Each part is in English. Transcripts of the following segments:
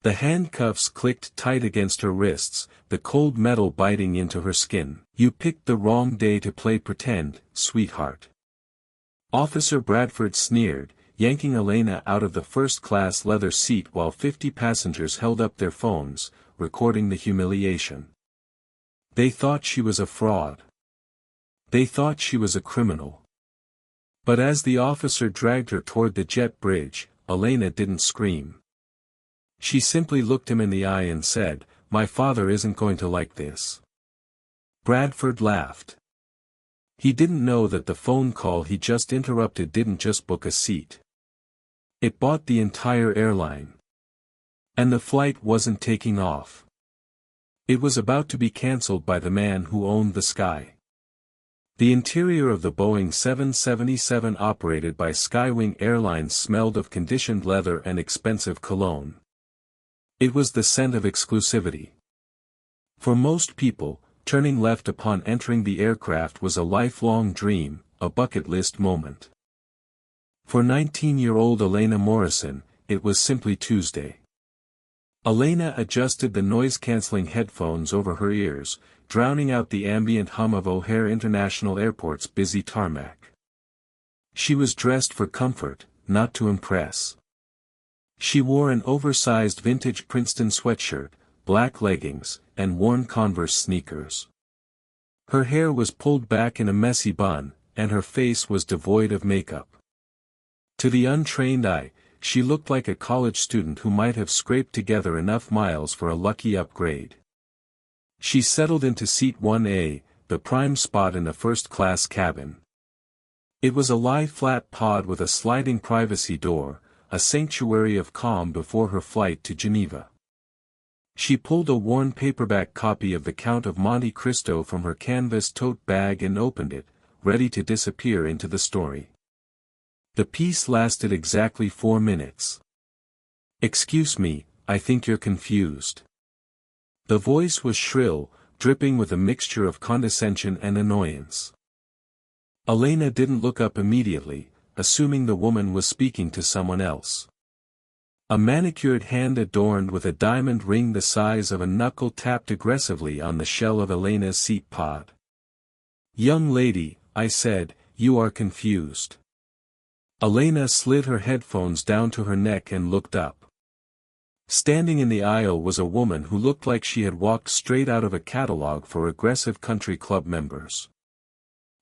The handcuffs clicked tight against her wrists, the cold metal biting into her skin. "You picked the wrong day to play pretend, sweetheart." Officer Bradford sneered, yanking Elena out of the first-class leather seat while 50 passengers held up their phones, recording the humiliation. They thought she was a fraud. They thought she was a criminal. But as the officer dragged her toward the jet bridge, Elena didn't scream. She simply looked him in the eye and said, "My father isn't going to like this." Bradford laughed. He didn't know that the phone call he just interrupted didn't just book a seat. It bought the entire airline. And the flight wasn't taking off. It was about to be cancelled by the man who owned the sky. The interior of the Boeing 777 operated by Skywing Airlines smelled of conditioned leather and expensive cologne. It was the scent of exclusivity. For most people, turning left upon entering the aircraft was a lifelong dream, a bucket list moment. For 19-year-old Elena Morrison, it was simply Tuesday. Elena adjusted the noise-canceling headphones over her ears, drowning out the ambient hum of O'Hare International Airport's busy tarmac. She was dressed for comfort, not to impress. She wore an oversized vintage Princeton sweatshirt, black leggings, and worn Converse sneakers. Her hair was pulled back in a messy bun, and her face was devoid of makeup. To the untrained eye, she looked like a college student who might have scraped together enough miles for a lucky upgrade. She settled into seat 1A, the prime spot in the first-class cabin. It was a lie-flat pod with a sliding privacy door, a sanctuary of calm before her flight to Geneva. She pulled a worn paperback copy of The Count of Monte Cristo from her canvas tote bag and opened it, ready to disappear into the story. The piece lasted exactly 4 minutes. "Excuse me, I think you're confused." The voice was shrill, dripping with a mixture of condescension and annoyance. Elena didn't look up immediately, assuming the woman was speaking to someone else. A manicured hand adorned with a diamond ring the size of a knuckle tapped aggressively on the shell of Elena's seat pod. "Young lady," I said, "you are confused." Elena slid her headphones down to her neck and looked up. Standing in the aisle was a woman who looked like she had walked straight out of a catalog for aggressive country club members.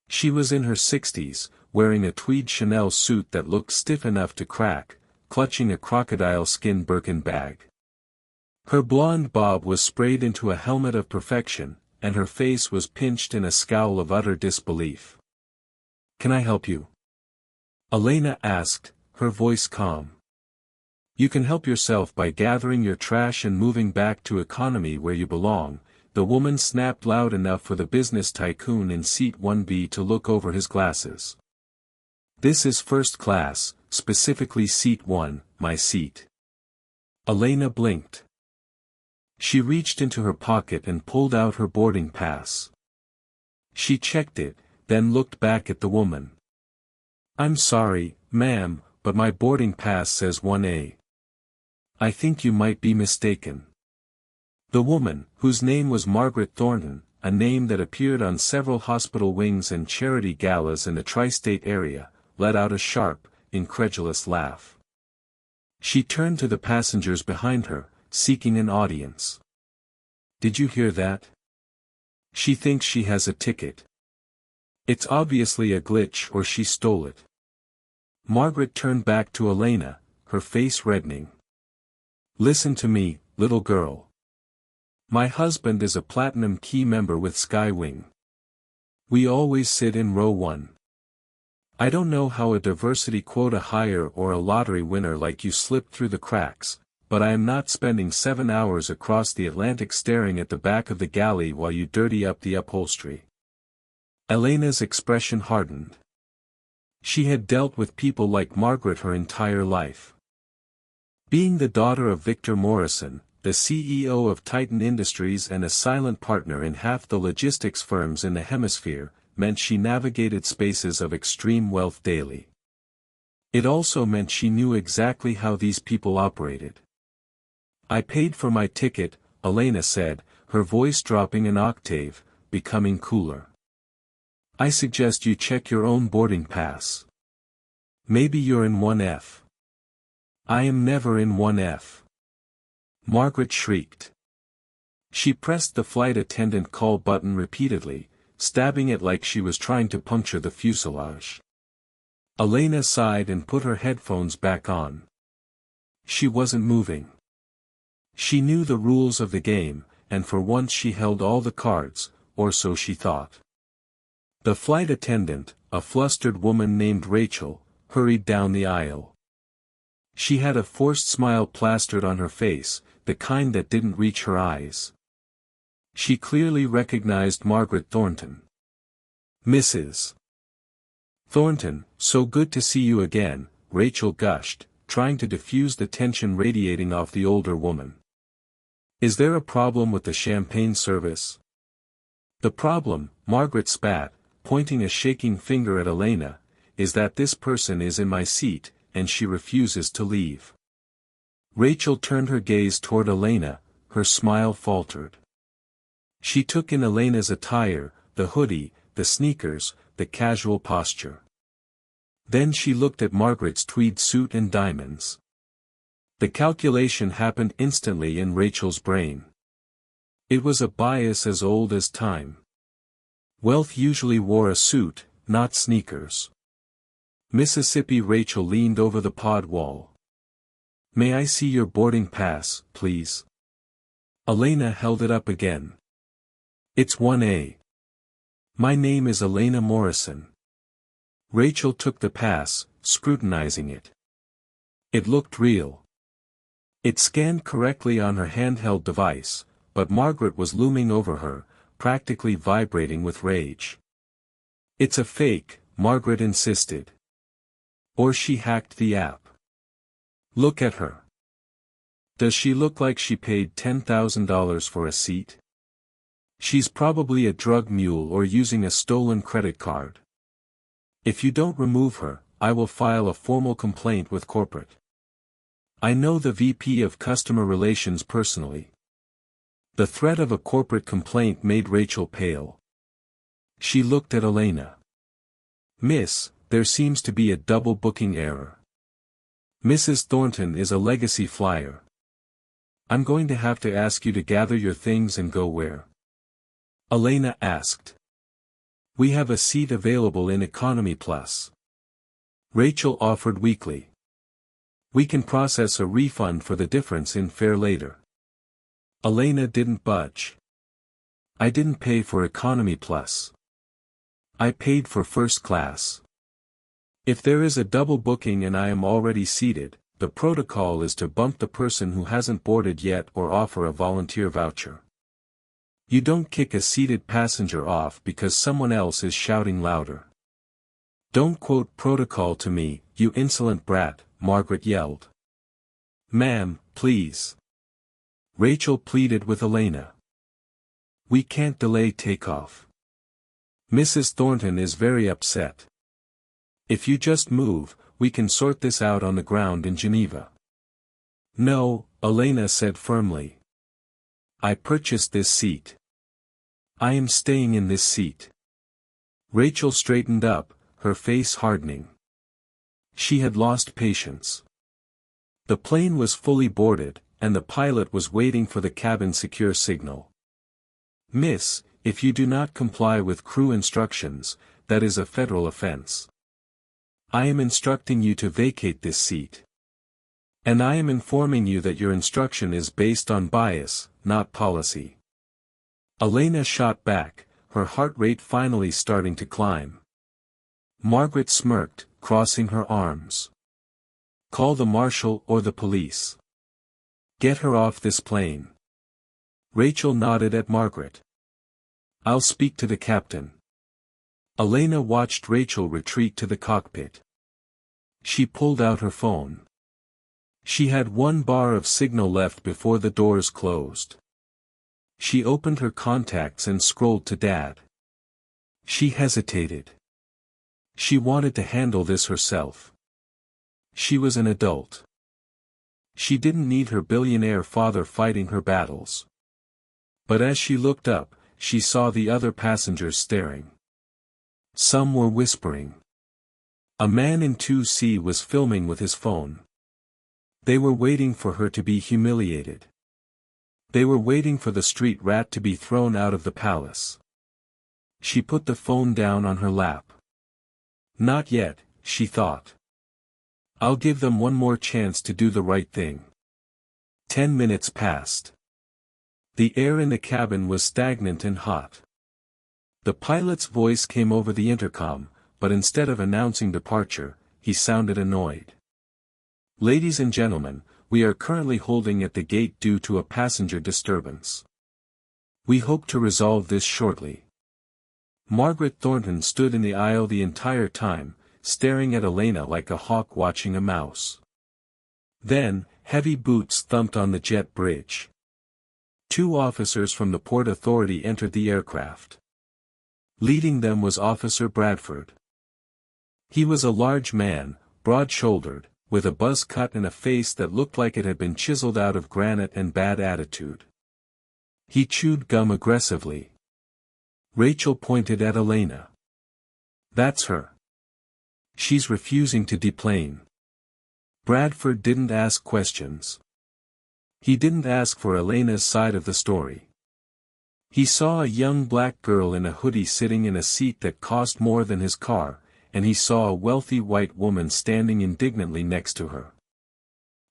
She was in her 60s, wearing a tweed Chanel suit that looked stiff enough to crack, clutching a crocodile-skin Birkin bag. Her blonde bob was sprayed into a helmet of perfection, and her face was pinched in a scowl of utter disbelief. "Can I help you?" Elena asked, her voice calm. "You can help yourself by gathering your trash and moving back to economy where you belong," the woman snapped loud enough for the business tycoon in seat 1B to look over his glasses. "This is first class, specifically seat 1, my seat." Elena blinked. She reached into her pocket and pulled out her boarding pass. She checked it, then looked back at the woman. "I'm sorry, ma'am, but my boarding pass says 1A. I think you might be mistaken." The woman, whose name was Margaret Thornton, a name that appeared on several hospital wings and charity galas in the tri-state area, let out a sharp, incredulous laugh. She turned to the passengers behind her, seeking an audience. "Did you hear that? She thinks she has a ticket. It's obviously a glitch or she stole it." Margaret turned back to Elena, her face reddening. "Listen to me, little girl. My husband is a platinum key member with Skywing. We always sit in row 1. I don't know how a diversity quota hire or a lottery winner like you slipped through the cracks, but I am not spending 7 hours across the Atlantic staring at the back of the galley while you dirty up the upholstery." Elena's expression hardened. She had dealt with people like Margaret her entire life. Being the daughter of Victor Morrison, the CEO of Titan Industries and a silent partner in half the logistics firms in the hemisphere, meant she navigated spaces of extreme wealth daily. It also meant she knew exactly how these people operated. I paid for my ticket, Elena said, her voice dropping an octave, becoming cooler. I suggest you check your own boarding pass. Maybe you're in 1F. I am never in 1F. Margaret shrieked. She pressed the flight attendant call button repeatedly, stabbing it like she was trying to puncture the fuselage. Elena sighed and put her headphones back on. She wasn't moving. She knew the rules of the game, and for once she held all the cards, or so she thought. The flight attendant, a flustered woman named Rachel, hurried down the aisle. She had a forced smile plastered on her face, the kind that didn't reach her eyes. She clearly recognized Margaret Thornton. Mrs. Thornton, so good to see you again, Rachel gushed, trying to diffuse the tension radiating off the older woman. Is there a problem with the champagne service? The problem, Margaret spat, pointing a shaking finger at Elena, is that this person is in my seat, and she refuses to leave. Rachel turned her gaze toward Elena, her smile faltered. She took in Elena's attire, the hoodie, the sneakers, the casual posture. Then she looked at Margaret's tweed suit and diamonds. The calculation happened instantly in Rachel's brain. It was a bias as old as time. Wealth usually wore a suit, not sneakers. Mississippi Rachel leaned over the pod wall. May I see your boarding pass, please? Elena held it up again. It's 1A. My name is Elena Morrison. Rachel took the pass, scrutinizing it. It looked real. It scanned correctly on her handheld device, but Margaret was looming over her, practically vibrating with rage. It's a fake, Margaret insisted. Or she hacked the app. Look at her. Does she look like she paid $10,000 for a seat? She's probably a drug mule or using a stolen credit card. If you don't remove her, I will file a formal complaint with corporate. I know the VP of Customer Relations personally. The threat of a corporate complaint made Rachel pale. She looked at Elena. Miss, there seems to be a double booking error. Mrs. Thornton is a legacy flyer. I'm going to have to ask you to gather your things and go where? Elena asked. We have a seat available in Economy Plus. Rachel offered weakly. We can process a refund for the difference in fare later. Elena didn't budge. I didn't pay for Economy Plus. I paid for first class. If there is a double booking and I am already seated, the protocol is to bump the person who hasn't boarded yet or offer a volunteer voucher. You don't kick a seated passenger off because someone else is shouting louder. Don't quote protocol to me, you insolent brat, Margaret yelled. Ma'am, please. Rachel pleaded with Elena. We can't delay takeoff. Mrs. Thornton is very upset. If you just move, we can sort this out on the ground in Geneva. No, Elena said firmly. I purchased this seat. I am staying in this seat. Rachel straightened up, her face hardening. She had lost patience. The plane was fully boarded, and the pilot was waiting for the cabin secure signal. Miss, if you do not comply with crew instructions, that is a federal offense. I am instructing you to vacate this seat. And I am informing you that your instruction is based on bias, not policy. Elena shot back, her heart rate finally starting to climb. Margaret smirked, crossing her arms. Call the marshal or the police. Get her off this plane. Rachel nodded at Margaret. I'll speak to the captain. Elena watched Rachel retreat to the cockpit. She pulled out her phone. She had one bar of signal left before the doors closed. She opened her contacts and scrolled to Dad. She hesitated. She wanted to handle this herself. She was an adult. She didn't need her billionaire father fighting her battles. But as she looked up, she saw the other passengers staring. Some were whispering. A man in 2C was filming with his phone. They were waiting for her to be humiliated. They were waiting for the street rat to be thrown out of the palace. She put the phone down on her lap. Not yet, she thought. I'll give them one more chance to do the right thing. 10 minutes passed. The air in the cabin was stagnant and hot. The pilot's voice came over the intercom, but instead of announcing departure, he sounded annoyed. Ladies and gentlemen, we are currently holding at the gate due to a passenger disturbance. We hope to resolve this shortly. Margaret Thornton stood in the aisle the entire time, staring at Elena like a hawk watching a mouse. Then, heavy boots thumped on the jet bridge. 2 officers from the Port Authority entered the aircraft. Leading them was Officer Bradford. He was a large man, broad-shouldered, with a buzz cut and a face that looked like it had been chiseled out of granite and bad attitude. He chewed gum aggressively. Rachel pointed at Elena. That's her. She's refusing to deplane. Bradford didn't ask questions. He didn't ask for Elena's side of the story. He saw a young black girl in a hoodie sitting in a seat that cost more than his car, and he saw a wealthy white woman standing indignantly next to her.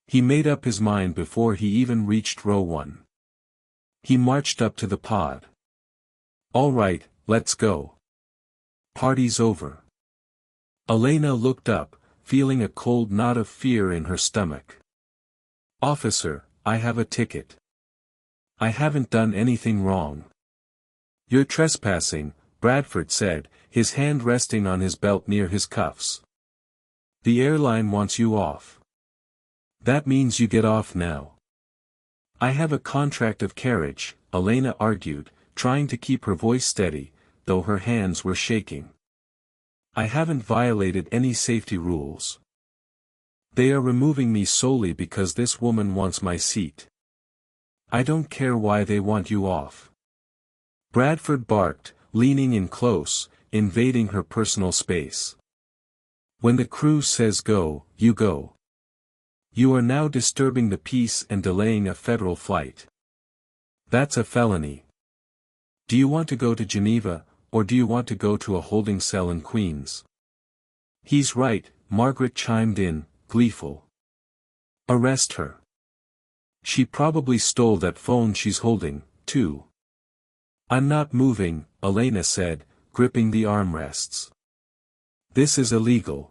He made up his mind before he even reached row 1. He marched up to the pod. All right, let's go. Party's over. Elena looked up, feeling a cold knot of fear in her stomach. Officer, I have a ticket. I haven't done anything wrong. You're trespassing, Bradford said, his hand resting on his belt near his cuffs. The airline wants you off. That means you get off now. I have a contract of carriage, Elena argued, trying to keep her voice steady, though her hands were shaking. I haven't violated any safety rules. They are removing me solely because this woman wants my seat. I don't care why they want you off. Bradford barked, leaning in close, invading her personal space. When the crew says go, you go. You are now disturbing the peace and delaying a federal flight. That's a felony. Do you want to go to Geneva, or do you want to go to a holding cell in Queens? He's right, Margaret chimed in, gleeful. Arrest her. She probably stole that phone she's holding, too. I'm not moving, Elena said, gripping the armrests. This is illegal.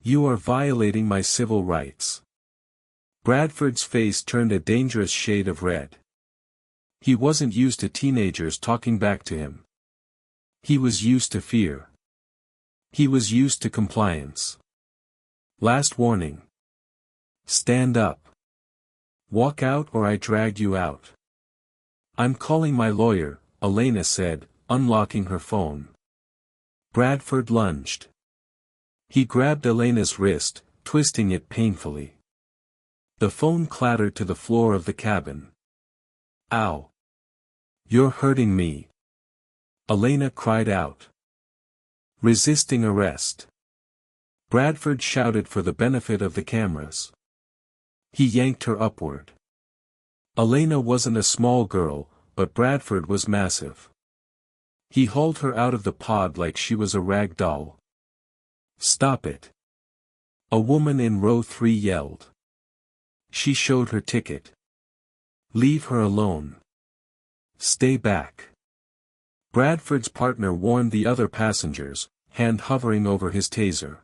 You are violating my civil rights. Bradford's face turned a dangerous shade of red. He wasn't used to teenagers talking back to him. He was used to fear. He was used to compliance. Last warning. Stand up. Walk out or I drag you out. I'm calling my lawyer, Elena said, unlocking her phone. Bradford lunged. He grabbed Elena's wrist, twisting it painfully. The phone clattered to the floor of the cabin. Ow! You're hurting me. Elena cried out. Resisting arrest. Bradford shouted for the benefit of the cameras. He yanked her upward. Elena wasn't a small girl, but Bradford was massive. He hauled her out of the pod like she was a rag doll. Stop it. A woman in row 3 yelled. She showed her ticket. Leave her alone. Stay back. Bradford's partner warned the other passengers, hand hovering over his taser.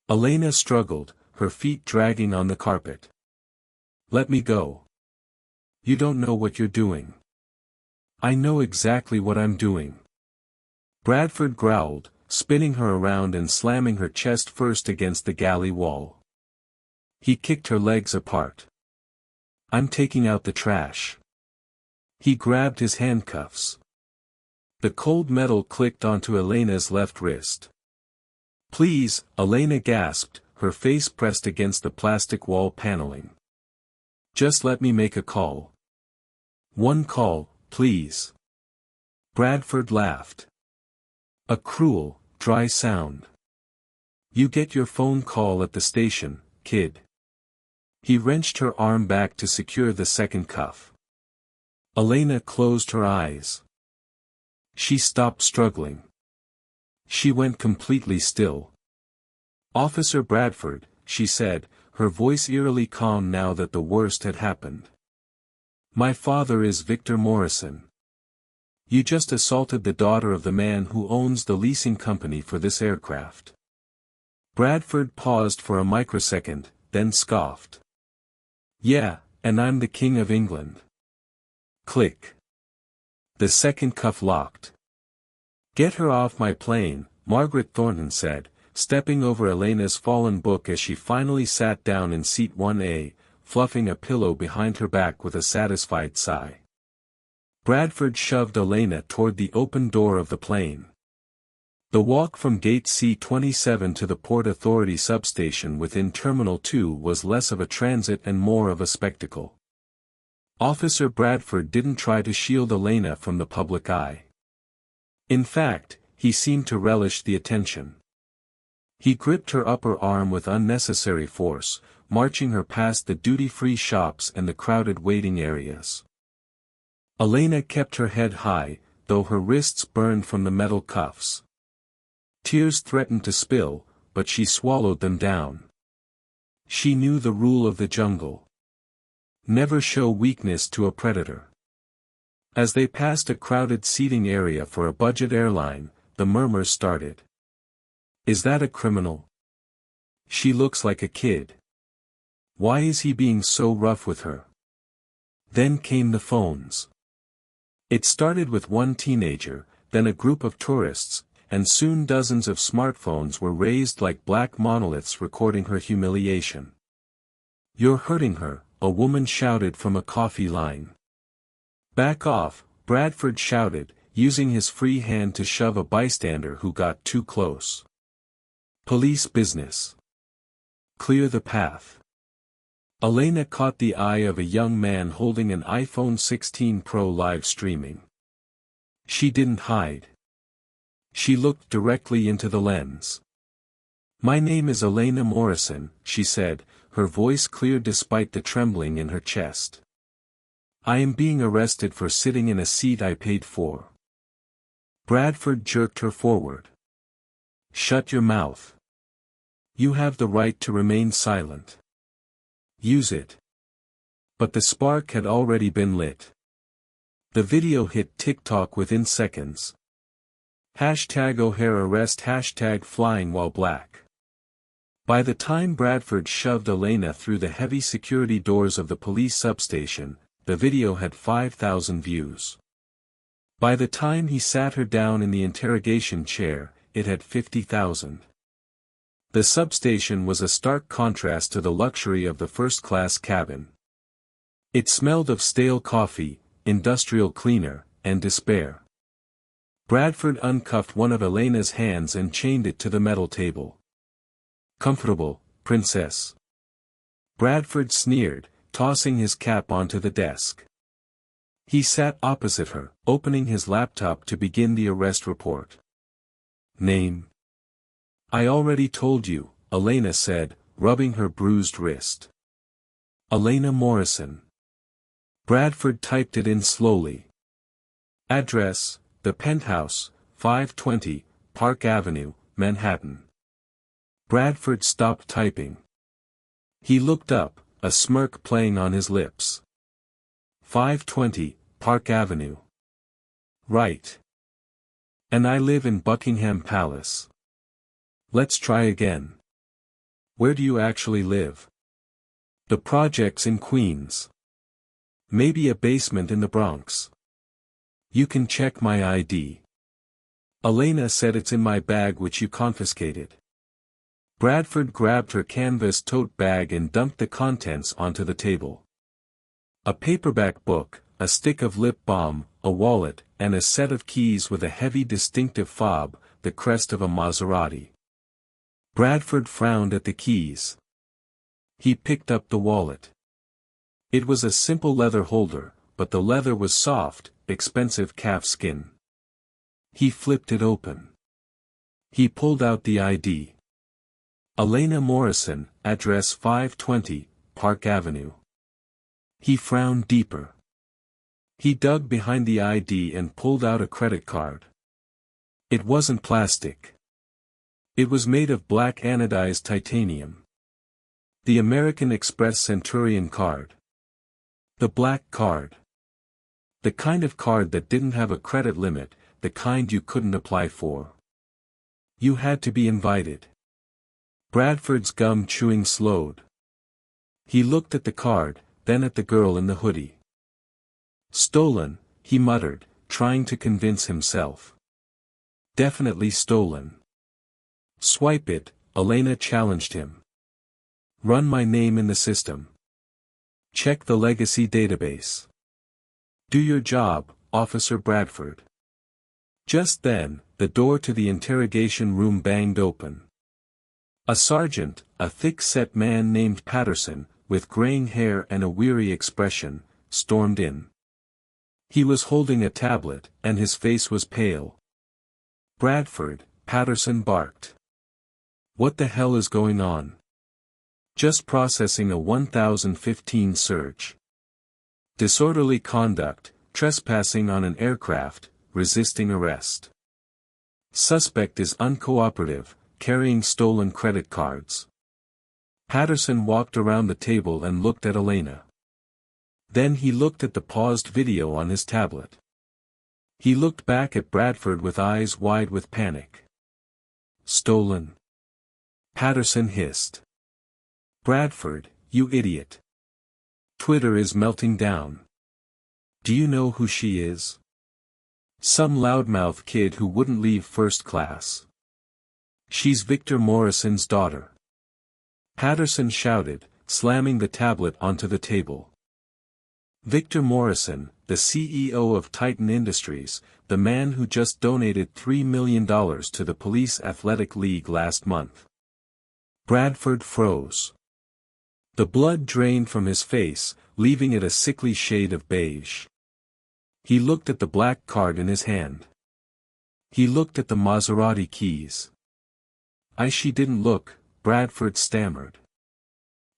Elena struggled, her feet dragging on the carpet. Let me go. You don't know what you're doing. I know exactly what I'm doing. Bradford growled, spinning her around and slamming her chest first against the galley wall. He kicked her legs apart. I'm taking out the trash. He grabbed his handcuffs. The cold metal clicked onto Elena's left wrist. Please, Elena gasped, her face pressed against the plastic wall paneling. "Just let me make a call." "One call, please." Bradford laughed. A cruel, dry sound. "You get your phone call at the station, kid." He wrenched her arm back to secure the second cuff. Elena closed her eyes. She stopped struggling. She went completely still. "Officer Bradford," she said, her voice eerily calm now that the worst had happened. "My father is Victor Morrison. You just assaulted the daughter of the man who owns the leasing company for this aircraft." Bradford paused for a microsecond, then scoffed. "Yeah, and I'm the King of England." Click. The second cuff locked. "Get her off my plane," Margaret Thornton said, stepping over Elena's fallen book as she finally sat down in seat 1A, fluffing a pillow behind her back with a satisfied sigh. Bradford shoved Elena toward the open door of the plane. The walk from gate C-27 to the Port Authority substation within Terminal 2 was less of a transit and more of a spectacle. Officer Bradford didn't try to shield Elena from the public eye. In fact, he seemed to relish the attention. He gripped her upper arm with unnecessary force, marching her past the duty-free shops and the crowded waiting areas. Elena kept her head high, though her wrists burned from the metal cuffs. Tears threatened to spill, but she swallowed them down. She knew the rule of the jungle. Never show weakness to a predator. As they passed a crowded seating area for a budget airline, the murmurs started. "Is that a criminal? She looks like a kid. Why is he being so rough with her?" Then came the phones. It started with one teenager, then a group of tourists, and soon dozens of smartphones were raised like black monoliths recording her humiliation. "You're hurting her," a woman shouted from a coffee line. "Back off," Bradford shouted, using his free hand to shove a bystander who got too close. "Police business. Clear the path." Elena caught the eye of a young man holding an iPhone 16 Pro live streaming. She didn't hide. She looked directly into the lens. "My name is Elena Morrison," she said, her voice clear despite the trembling in her chest. "I am being arrested for sitting in a seat I paid for." Bradford jerked her forward. "Shut your mouth. You have the right to remain silent. Use it." But the spark had already been lit. The video hit TikTok within seconds. #O'Hare arrest #flying while black. By the time Bradford shoved Elena through the heavy security doors of the police substation, the video had 5,000 views. By the time he sat her down in the interrogation chair, it had 50,000. The substation was a stark contrast to the luxury of the first-class cabin. It smelled of stale coffee, industrial cleaner, and despair. Bradford uncuffed one of Elena's hands and chained it to the metal table. "Comfortable, princess?" Bradford sneered, tossing his cap onto the desk. He sat opposite her, opening his laptop to begin the arrest report. "Name?" "I already told you," Elena said, rubbing her bruised wrist. "Elena Morrison." Bradford typed it in slowly. "Address, the Penthouse, 520, Park Avenue, Manhattan." Bradford stopped typing. He looked up, a smirk playing on his lips. 520, Park Avenue. Right. And I live in Buckingham Palace. Let's try again. Where do you actually live? The project's in Queens. Maybe a basement in the Bronx. You can check my ID. Elena said it's in my bag which you confiscated. Bradford grabbed her canvas tote bag and dumped the contents onto the table. A paperback book, a stick of lip balm, a wallet, and a set of keys with a heavy distinctive fob, the crest of a Maserati. Bradford frowned at the keys. He picked up the wallet. It was a simple leather holder, but the leather was soft, expensive calf skin. He flipped it open. He pulled out the ID. Elena Morrison, address 520, Park Avenue. He frowned deeper. He dug behind the ID and pulled out a credit card. It wasn't plastic. It was made of black anodized titanium. The American Express Centurion card. The black card. The kind of card that didn't have a credit limit, the kind you couldn't apply for. You had to be invited. Bradford's gum chewing slowed. He looked at the card, then at the girl in the hoodie. Stolen, he muttered, trying to convince himself. Definitely stolen. Swipe it, Elena challenged him. Run my name in the system. Check the legacy database. Do your job, Officer Bradford. Just then, the door to the interrogation room banged open. A sergeant, a thick-set man named Patterson, with graying hair and a weary expression, stormed in. He was holding a tablet, and his face was pale. Bradford, Patterson barked. What the hell is going on? Just processing a 1015 surge. Disorderly conduct, trespassing on an aircraft, resisting arrest. Suspect is uncooperative, carrying stolen credit cards. Patterson walked around the table and looked at Elena. Then he looked at the paused video on his tablet. He looked back at Bradford with eyes wide with panic. Stolen? Patterson hissed. Bradford, you idiot. Twitter is melting down. Do you know who she is? Some loudmouth kid who wouldn't leave first class. She's Victor Morrison's daughter. Patterson shouted, slamming the tablet onto the table. Victor Morrison, the CEO of Titan Industries, the man who just donated $3 million to the Police Athletic League last month. Bradford froze. The blood drained from his face, leaving it a sickly shade of beige. He looked at the black card in his hand. He looked at the Maserati keys. She didn't look, Bradford stammered.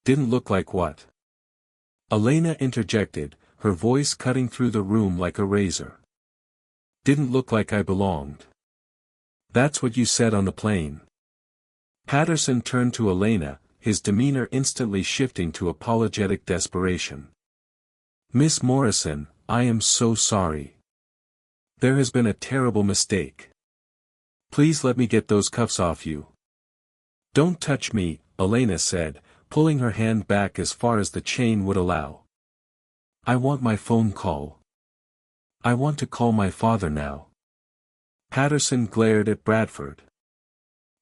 Didn't look like what? Elena interjected, her voice cutting through the room like a razor. Didn't look like I belonged. That's what you said on the plane. Patterson turned to Elena, his demeanor instantly shifting to apologetic desperation. Miss Morrison, I am so sorry. There has been a terrible mistake. Please let me get those cuffs off you. Don't touch me, Elena said, pulling her hand back as far as the chain would allow. I want my phone call. I want to call my father now. Patterson glared at Bradford.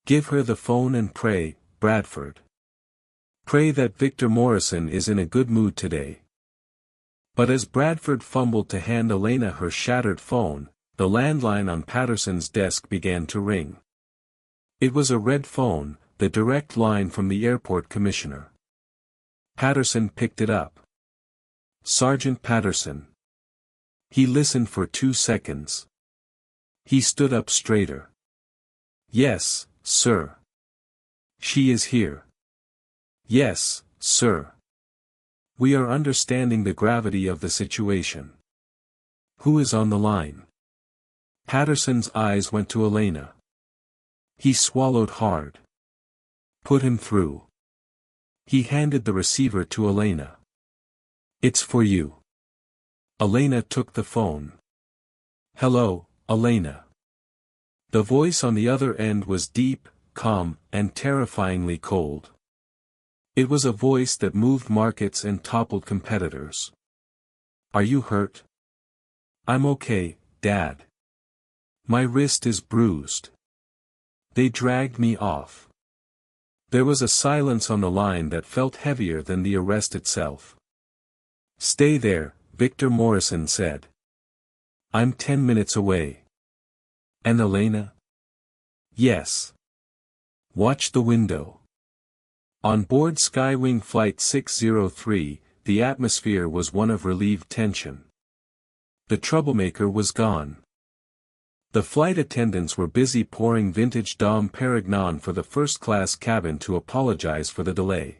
Give her the phone and pray, Bradford. Pray that Victor Morrison is in a good mood today. But as Bradford fumbled to hand Elena her shattered phone, the landline on Patterson's desk began to ring. It was a red phone, the direct line from the airport commissioner. Patterson picked it up. Sergeant Patterson. He listened for 2 seconds. He stood up straighter. Yes, sir. She is here. Yes, sir. We are understanding the gravity of the situation. Who is on the line? Patterson's eyes went to Elena. He swallowed hard. Put him through. He handed the receiver to Elena. It's for you. Elena took the phone. Hello, Elena. The voice on the other end was deep, calm, and terrifyingly cold. It was a voice that moved markets and toppled competitors. Are you hurt? I'm okay, Dad. My wrist is bruised. They dragged me off. There was a silence on the line that felt heavier than the arrest itself. Stay there, Victor Morrison said. I'm 10 minutes away. And Elena? Yes. Watch the window. On board Skywing Flight 603, the atmosphere was one of relieved tension. The troublemaker was gone. The flight attendants were busy pouring vintage Dom Perignon for the first-class cabin to apologize for the delay.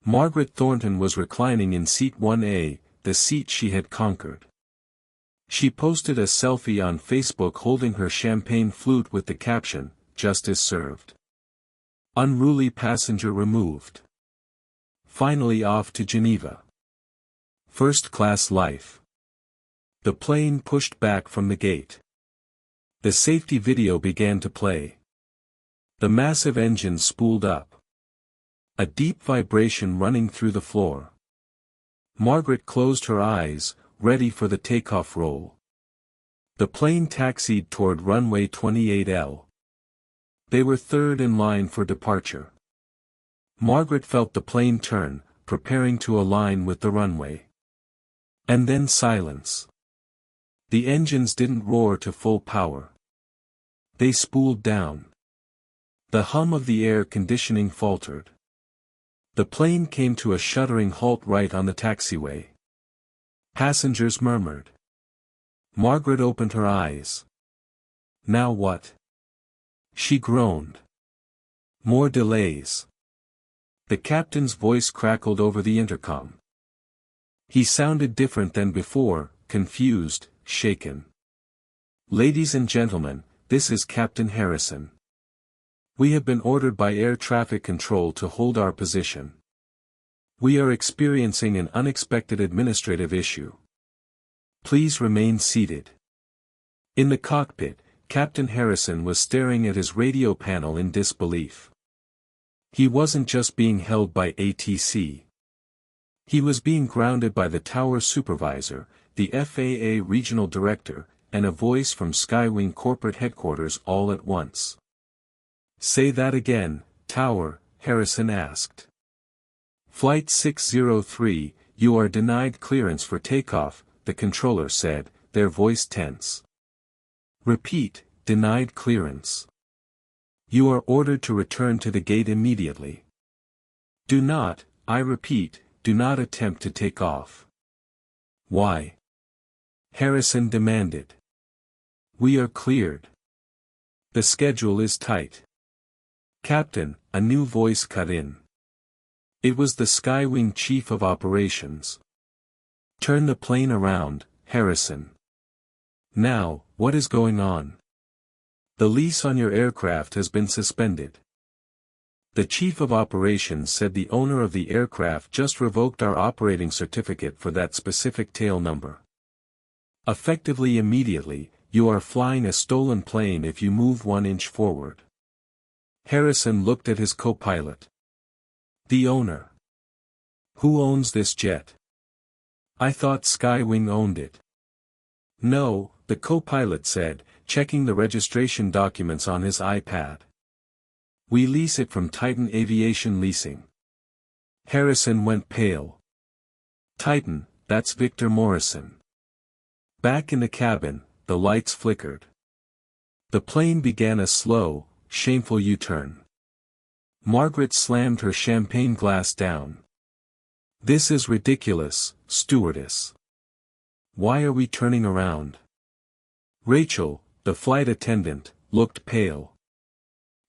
Margaret Thornton was reclining in seat 1A, the seat she had conquered. She posted a selfie on Facebook holding her champagne flute with the caption, "Justice served. Unruly passenger removed. Finally off to Geneva. First-class life." The plane pushed back from the gate. The safety video began to play. The massive engine spooled up. A deep vibration running through the floor. Margaret closed her eyes, ready for the takeoff roll. The plane taxied toward runway 28L. They were third in line for departure. Margaret felt the plane turn, preparing to align with the runway. And then silence. The engines didn't roar to full power. They spooled down. The hum of the air conditioning faltered. The plane came to a shuddering halt right on the taxiway. Passengers murmured. Margaret opened her eyes. Now what? She groaned. More delays. The captain's voice crackled over the intercom. He sounded different than before, confused, shaken. "Ladies and gentlemen, this is Captain Harrison. We have been ordered by air traffic control to hold our position. We are experiencing an unexpected administrative issue. Please remain seated." In the cockpit, Captain Harrison was staring at his radio panel in disbelief. He wasn't just being held by ATC. He was being grounded by the tower supervisor, the FAA regional director, and a voice from Skywing corporate headquarters all at once. "Say that again, Tower," Harrison asked. "Flight 603, you are denied clearance for takeoff," the controller said, their voice tense. "Repeat, denied clearance. You are ordered to return to the gate immediately. Do not, I repeat, do not attempt to take off." "Why?" Harrison demanded. "We are cleared. The schedule is tight." "Captain," a new voice cut in. It was the Skywing Chief of Operations. "Turn the plane around, Harrison." "Now, what is going on?" "The lease on your aircraft has been suspended." The Chief of Operations said the owner of the aircraft just revoked our operating certificate for that specific tail number. Effectively immediately, you are flying a stolen plane if you move 1 inch forward. Harrison looked at his co-pilot. "The owner. Who owns this jet? I thought Skywing owned it." "No," the co-pilot said, checking the registration documents on his iPad. "We lease it from Titan Aviation Leasing." Harrison went pale. "Titan, that's Victor Morrison." Back in the cabin, the lights flickered. The plane began a slow, shameful U-turn. Margaret slammed her champagne glass down. "This is ridiculous, stewardess. Why are we turning around?" Rachel, the flight attendant, looked pale.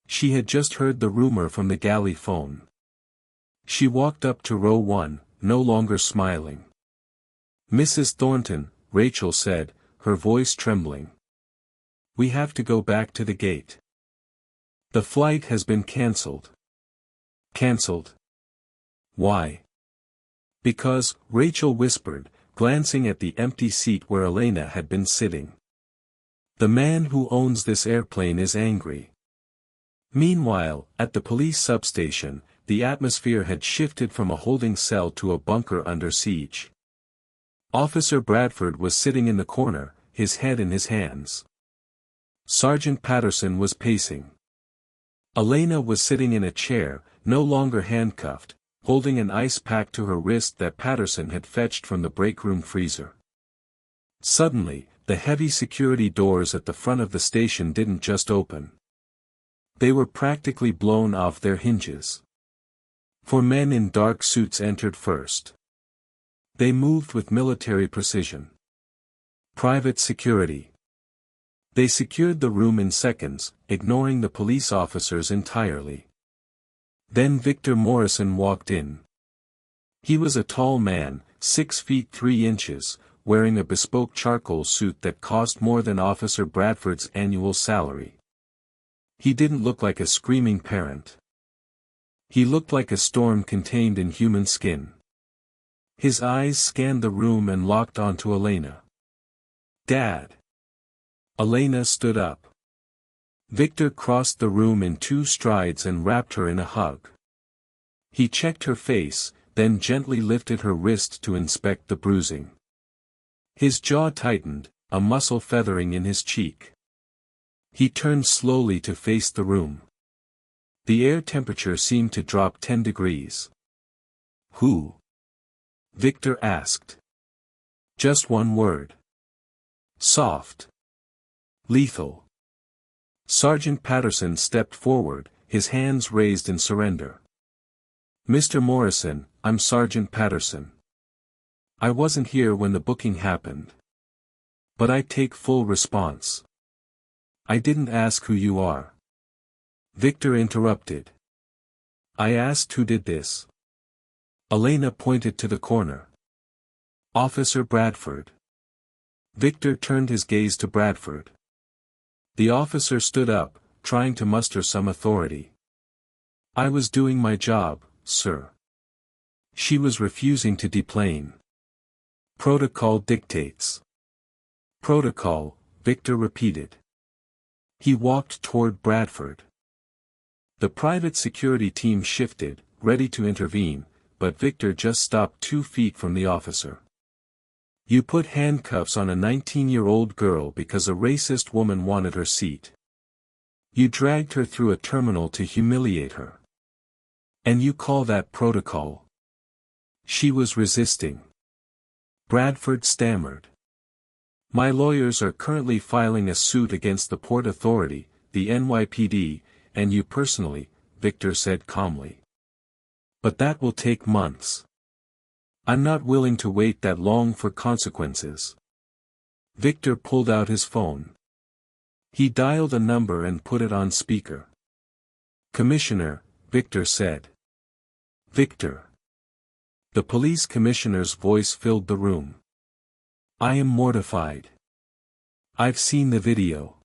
She had just heard the rumor from the galley phone. She walked up to row 1, no longer smiling. "Mrs. Thornton," Rachel said, her voice trembling. "We have to go back to the gate. The flight has been cancelled." "Cancelled? Why?" "Because," Rachel whispered, glancing at the empty seat where Elena had been sitting. "The man who owns this airplane is angry." Meanwhile, at the police substation, the atmosphere had shifted from a holding cell to a bunker under siege. Officer Bradford was sitting in the corner, his head in his hands. Sergeant Patterson was pacing. Elena was sitting in a chair, no longer handcuffed, holding an ice pack to her wrist that Patterson had fetched from the breakroom freezer. Suddenly, the heavy security doors at the front of the station didn't just open. They were practically blown off their hinges. 4 men in dark suits entered first. They moved with military precision. Private security. They secured the room in seconds, ignoring the police officers entirely. Then Victor Morrison walked in. He was a tall man, 6 feet 3 inches, wearing a bespoke charcoal suit that cost more than Officer Bradford's annual salary. He didn't look like a screaming parent. He looked like a storm contained in human skin. His eyes scanned the room and locked onto Elena. "Dad." Elena stood up. Victor crossed the room in 2 strides and wrapped her in a hug. He checked her face, then gently lifted her wrist to inspect the bruising. His jaw tightened, a muscle feathering in his cheek. He turned slowly to face the room. The air temperature seemed to drop 10 degrees. "Who?" Victor asked. "Just one word. Soft. Lethal." Sergeant Patterson stepped forward, his hands raised in surrender. "Mr. Morrison, I'm Sergeant Patterson. I wasn't here when the booking happened. But I take full response. I didn't ask who you are." Victor interrupted. "I asked who did this." Elena pointed to the corner. "Officer Bradford." Victor turned his gaze to Bradford. The officer stood up, trying to muster some authority. "I was doing my job, sir." She was refusing to deplane. "Protocol dictates." "Protocol," Victor repeated. He walked toward Bradford. The private security team shifted, ready to intervene, but Victor just stopped 2 feet from the officer. "You put handcuffs on a 19-year-old girl because a racist woman wanted her seat. You dragged her through a terminal to humiliate her. And you call that protocol?" She was resisting. Bradford stammered. "My lawyers are currently filing a suit against the Port Authority, the NYPD, and you personally," Victor said calmly. "But that will take months. I'm not willing to wait that long for consequences." Victor pulled out his phone. He dialed a number and put it on speaker. "Commissioner," Victor said. "Victor." The police commissioner's voice filled the room. "I am mortified. I've seen the video.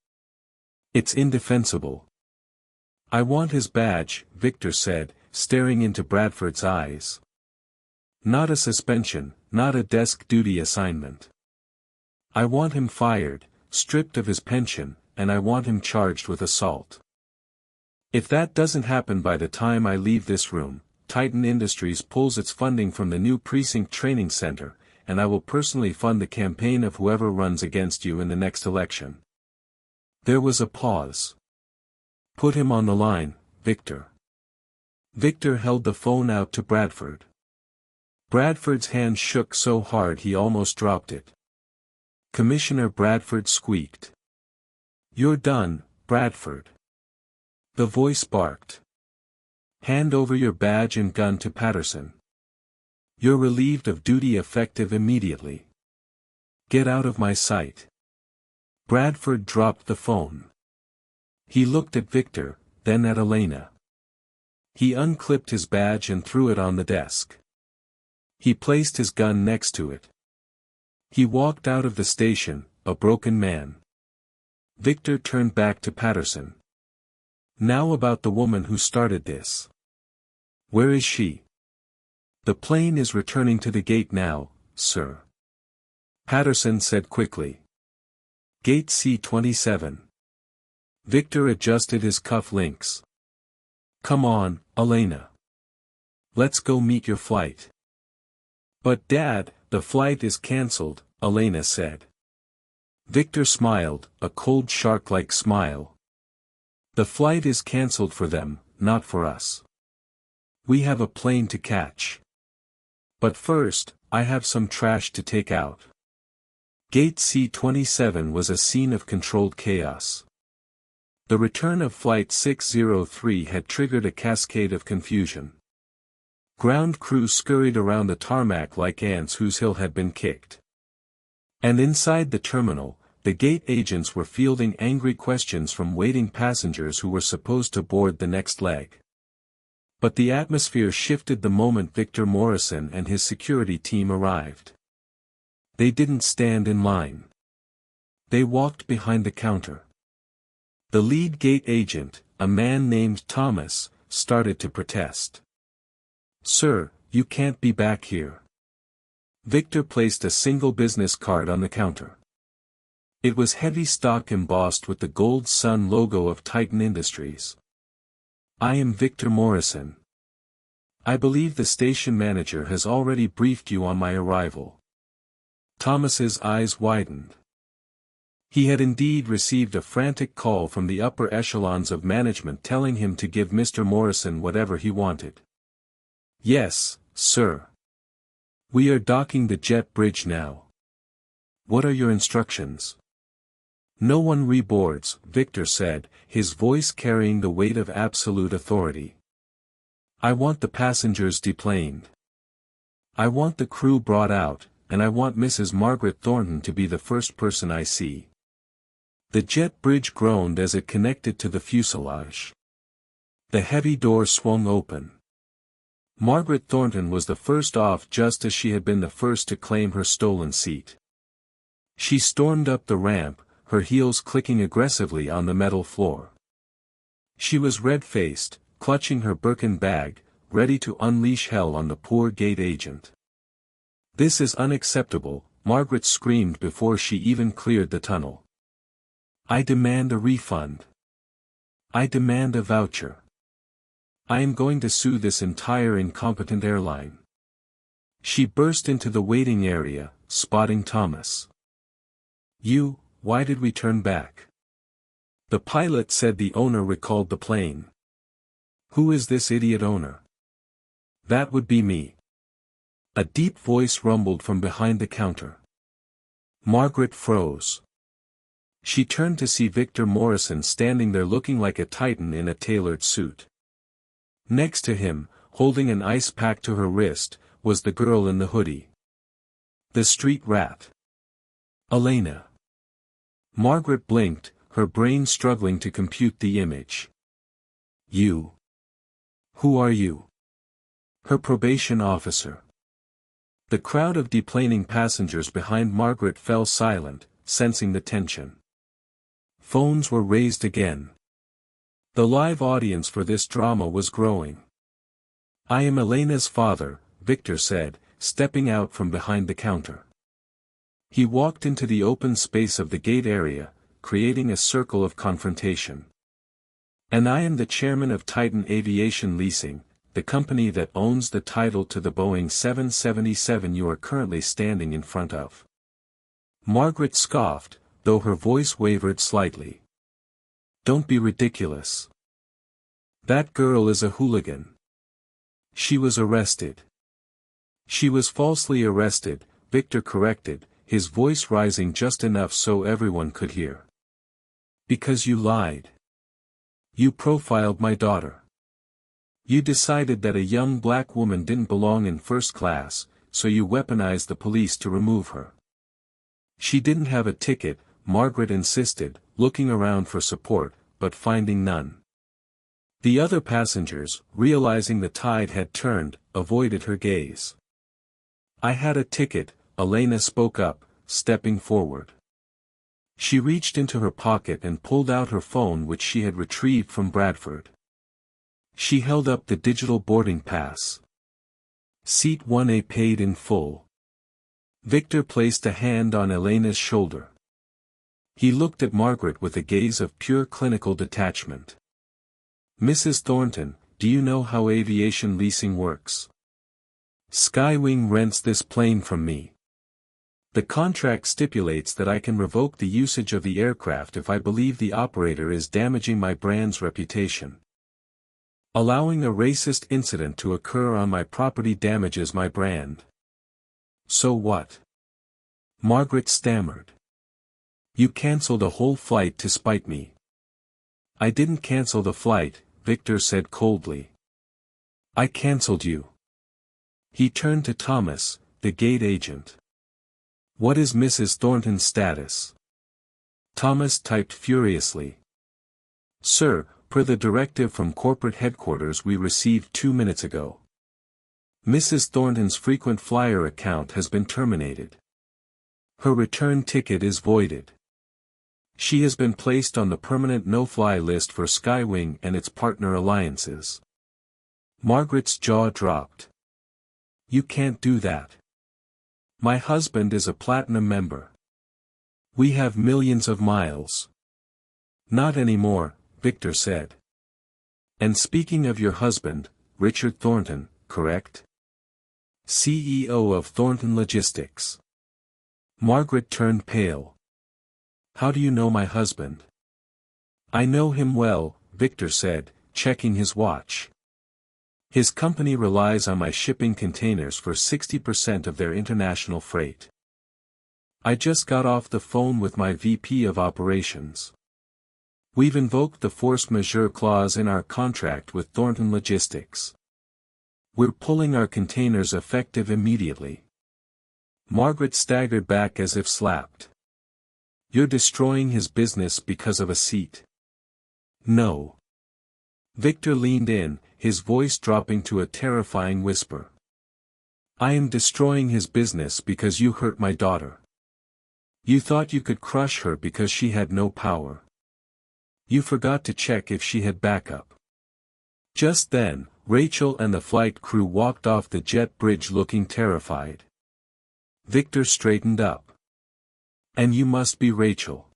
It's indefensible. I want his badge," Victor said, staring into Bradford's eyes. "Not a suspension, not a desk duty assignment. I want him fired, stripped of his pension, and I want him charged with assault. If that doesn't happen by the time I leave this room, Titan Industries pulls its funding from the new precinct training center, and I will personally fund the campaign of whoever runs against you in the next election." There was a pause. "Put him on the line, Victor." Victor held the phone out to Bradford. Bradford's hand shook so hard he almost dropped it. Commissioner Bradford squeaked. "You're done, Bradford." The voice barked. "Hand over your badge and gun to Patterson. You're relieved of duty effective immediately. Get out of my sight." Bradford dropped the phone. He looked at Victor, then at Elena. He unclipped his badge and threw it on the desk. He placed his gun next to it. He walked out of the station, a broken man. Victor turned back to Patterson. "Now about the woman who started this. Where is she?" "The plane is returning to the gate now, sir," Patterson said quickly. "Gate C-27. Victor adjusted his cuff links. "Come on, Elena. Let's go meet your flight." "But Dad, the flight is cancelled," Elena said. Victor smiled, a cold shark-like smile. "The flight is cancelled for them, not for us. We have a plane to catch. But first, I have some trash to take out." Gate C-27 was a scene of controlled chaos. The return of Flight 603 had triggered a cascade of confusion. Ground crews scurried around the tarmac like ants whose hill had been kicked. And inside the terminal, the gate agents were fielding angry questions from waiting passengers who were supposed to board the next leg. But the atmosphere shifted the moment Victor Morrison and his security team arrived. They didn't stand in line. They walked behind the counter. The lead gate agent, a man named Thomas, started to protest. "Sir, you can't be back here." Victor placed a single business card on the counter. It was heavy stock embossed with the gold sun logo of Titan Industries. "I am Victor Morrison. I believe the station manager has already briefed you on my arrival." Thomas's eyes widened. He had indeed received a frantic call from the upper echelons of management telling him to give Mr. Morrison whatever he wanted. "Yes, sir. We are docking the jet bridge now. What are your instructions?" "No one reboards," Victor said, his voice carrying the weight of absolute authority. "I want the passengers deplaned. I want the crew brought out, and I want Mrs. Margaret Thornton to be the first person I see." The jet bridge groaned as it connected to the fuselage. The heavy door swung open. Margaret Thornton was the first off just as she had been the first to claim her stolen seat. She stormed up the ramp, her heels clicking aggressively on the metal floor. She was red-faced, clutching her Birkin bag, ready to unleash hell on the poor gate agent. "This is unacceptable," Margaret screamed before she even cleared the tunnel. "I demand a refund. I demand a voucher. I am going to sue this entire incompetent airline." She burst into the waiting area, spotting Thomas. Why did we turn back?" "The pilot said the owner recalled the plane." "Who is this idiot owner?" "That would be me." A deep voice rumbled from behind the counter. Margaret froze. She turned to see Victor Morrison standing there looking like a titan in a tailored suit. Next to him, holding an ice pack to her wrist, was the girl in the hoodie. The street rat. Elena. Margaret blinked, her brain struggling to compute the image. "You? Who are you?" "Her probation officer." The crowd of deplaning passengers behind Margaret fell silent, sensing the tension. Phones were raised again. The live audience for this drama was growing. "I am Elena's father," Victor said, stepping out from behind the counter. He walked into the open space of the gate area, creating a circle of confrontation. "And I am the chairman of Titan Aviation Leasing, the company that owns the title to the Boeing 777 you are currently standing in front of." Margaret scoffed, though her voice wavered slightly. "Don't be ridiculous. That girl is a hooligan. She was arrested." "She was falsely arrested," Victor corrected, his voice rising just enough so everyone could hear. "Because you lied. You profiled my daughter. You decided that a young black woman didn't belong in first class, so you weaponized the police to remove her." "She didn't have a ticket," Margaret insisted, looking around for support, but finding none. The other passengers, realizing the tide had turned, avoided her gaze. "I had a ticket," Elena spoke up, stepping forward. She reached into her pocket and pulled out her phone which she had retrieved from Bradford. She held up the digital boarding pass. "Seat 1A paid in full." Victor placed a hand on Elena's shoulder. He looked at Margaret with a gaze of pure clinical detachment. "Mrs. Thornton, do you know how aviation leasing works? Skywing rents this plane from me. The contract stipulates that I can revoke the usage of the aircraft if I believe the operator is damaging my brand's reputation. Allowing a racist incident to occur on my property damages my brand." "So what?" Margaret stammered. "You cancelled a whole flight to spite me. I didn't cancel the flight, Victor said coldly. I cancelled you. He turned to Thomas, the gate agent. What is Mrs. Thornton's status? Thomas typed furiously. Sir, per the directive from corporate headquarters we received 2 minutes ago. Mrs. Thornton's frequent flyer account has been terminated. Her return ticket is voided. She has been placed on the permanent no-fly list for Skywing and its partner alliances. Margaret's jaw dropped. You can't do that. My husband is a platinum member. We have millions of miles. Not anymore, Victor said. And speaking of your husband, Richard Thornton, correct? CEO of Thornton Logistics. Margaret turned pale. How do you know my husband? I know him well, Victor said, checking his watch. His company relies on my shipping containers for 60% of their international freight. I just got off the phone with my VP of operations. We've invoked the force majeure clause in our contract with Thornton Logistics. We're pulling our containers effective immediately. Margaret staggered back as if slapped. You're destroying his business because of a seat. No. Victor leaned in, his voice dropping to a terrifying whisper. I am destroying his business because you hurt my daughter. You thought you could crush her because she had no power. You forgot to check if she had backup. Just then, Rachel and the flight crew walked off the jet bridge looking terrified. Victor straightened up. And you must be Rachel.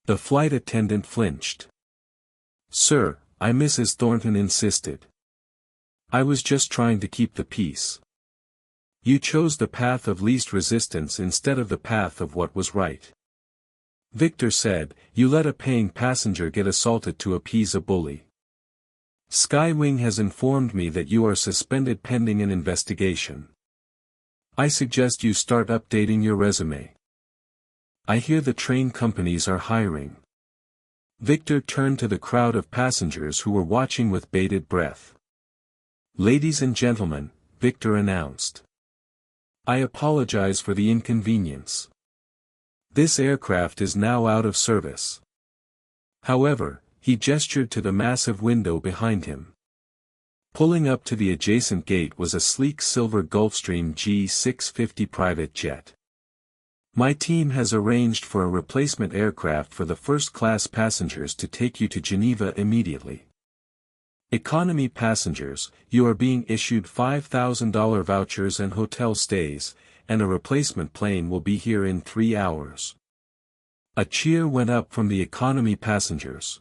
The flight attendant flinched. Sir, Mrs. Thornton insisted. I was just trying to keep the peace. You chose the path of least resistance instead of the path of what was right. Victor said, you let a paying passenger get assaulted to appease a bully. Skywing has informed me that you are suspended pending an investigation. I suggest you start updating your resume. I hear the train companies are hiring. Victor turned to the crowd of passengers who were watching with bated breath. Ladies and gentlemen, Victor announced. I apologize for the inconvenience. This aircraft is now out of service. However, he gestured to the massive window behind him. Pulling up to the adjacent gate was a sleek silver Gulfstream G650 private jet. My team has arranged for a replacement aircraft for the first-class passengers to take you to Geneva immediately. Economy passengers, you are being issued $5,000 vouchers and hotel stays, and a replacement plane will be here in 3 hours. A cheer went up from the economy passengers.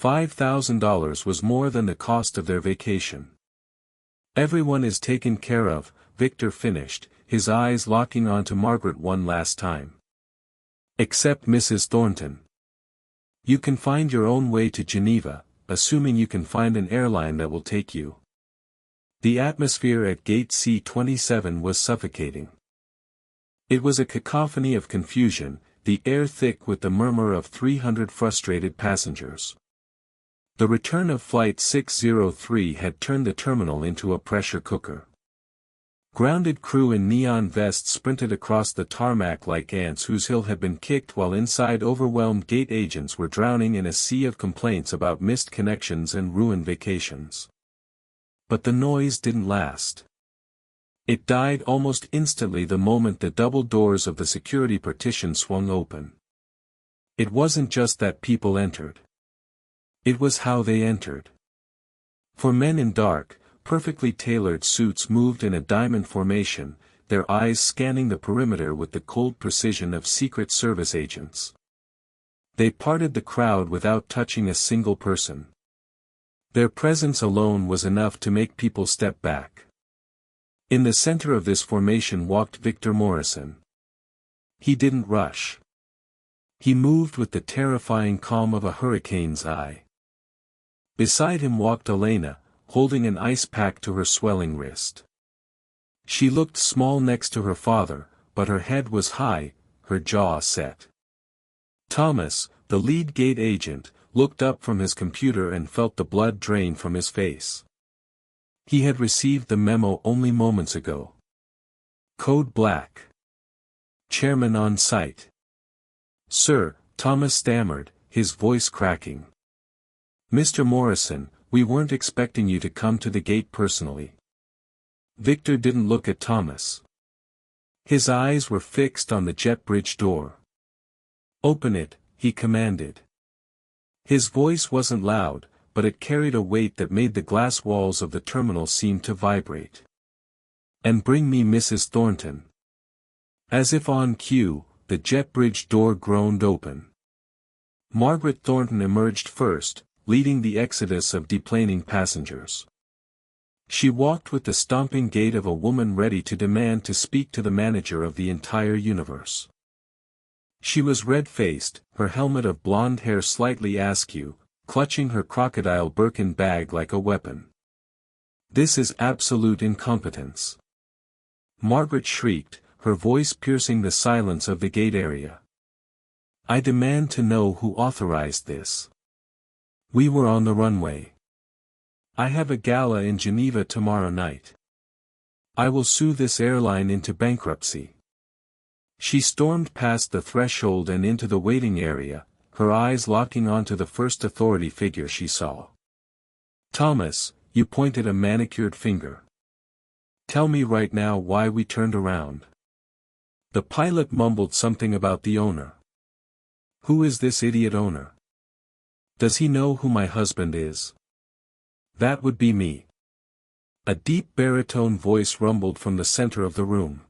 $5,000 was more than the cost of their vacation. Everyone is taken care of, Victor finished, his eyes locking onto Margaret one last time. Except Mrs. Thornton. You can find your own way to Geneva, assuming you can find an airline that will take you. The atmosphere at Gate C-27 was suffocating. It was a cacophony of confusion, the air thick with the murmur of 300 frustrated passengers. The return of Flight 603 had turned the terminal into a pressure cooker. Grounded crew in neon vests sprinted across the tarmac like ants whose heel had been kicked, while inside overwhelmed gate agents were drowning in a sea of complaints about missed connections and ruined vacations. But the noise didn't last. It died almost instantly the moment the double doors of the security partition swung open. It wasn't just that people entered. It was how they entered. For men in dark, perfectly tailored suits moved in a diamond formation, their eyes scanning the perimeter with the cold precision of Secret Service agents. They parted the crowd without touching a single person. Their presence alone was enough to make people step back. In the center of this formation walked Victor Morrison. He didn't rush. He moved with the terrifying calm of a hurricane's eye. Beside him walked Elena, holding an ice pack to her swelling wrist. She looked small next to her father, but her head was high, her jaw set. Thomas, the lead gate agent, looked up from his computer and felt the blood drain from his face. He had received the memo only moments ago. Code Black. Chairman on site. Sir, Thomas stammered, his voice cracking. Mr. Morrison, we weren't expecting you to come to the gate personally. Victor didn't look at Thomas. His eyes were fixed on the jet bridge door. Open it, he commanded. His voice wasn't loud, but it carried a weight that made the glass walls of the terminal seem to vibrate. And bring me Mrs. Thornton. As if on cue, the jet bridge door groaned open. Margaret Thornton emerged first, leading the exodus of deplaning passengers. She walked with the stomping gait of a woman ready to demand to speak to the manager of the entire universe. She was red-faced, her helmet of blonde hair slightly askew, clutching her crocodile Birkin bag like a weapon. This is absolute incompetence. Margaret shrieked, her voice piercing the silence of the gate area. I demand to know who authorized this. We were on the runway. I have a gala in Geneva tomorrow night. I will sue this airline into bankruptcy. She stormed past the threshold and into the waiting area, her eyes locking onto the first authority figure she saw. Thomas, you pointed a manicured finger. Tell me right now why we turned around. The pilot mumbled something about the owner. Who is this idiot owner? Does he know who my husband is? That would be me. A deep baritone voice rumbled from the center of the room.